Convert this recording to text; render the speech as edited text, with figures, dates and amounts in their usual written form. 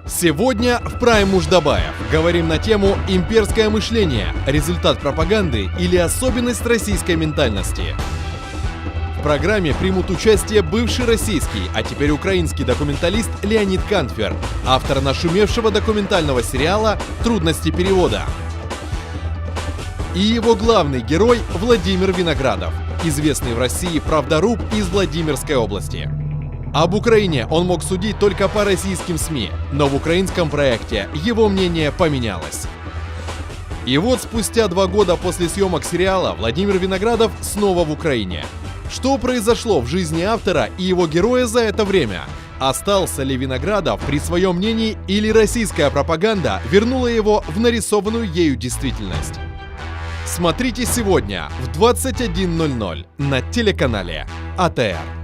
Сегодня в Prime Муждабаев говорим на тему «Имперское мышление. Результат пропаганды или особенность российской ментальности?». В программе примут участие бывший российский, а теперь украинский документалист Леонид Канфер, автор нашумевшего документального сериала «Трудности перевода». И его главный герой Владимир Виноградов, известный в России правдоруб из Владимирской области. Об Украине он мог судить только по российским СМИ, но в украинском проекте его мнение поменялось. И вот спустя 2 года после съемок сериала Владимир Виноградов снова в Украине. Что произошло в жизни автора и его героя за это время? Остался ли Виноградов при своем мнении или российская пропаганда вернула его в нарисованную ею действительность? Смотрите сегодня в 21:00 на телеканале АТР.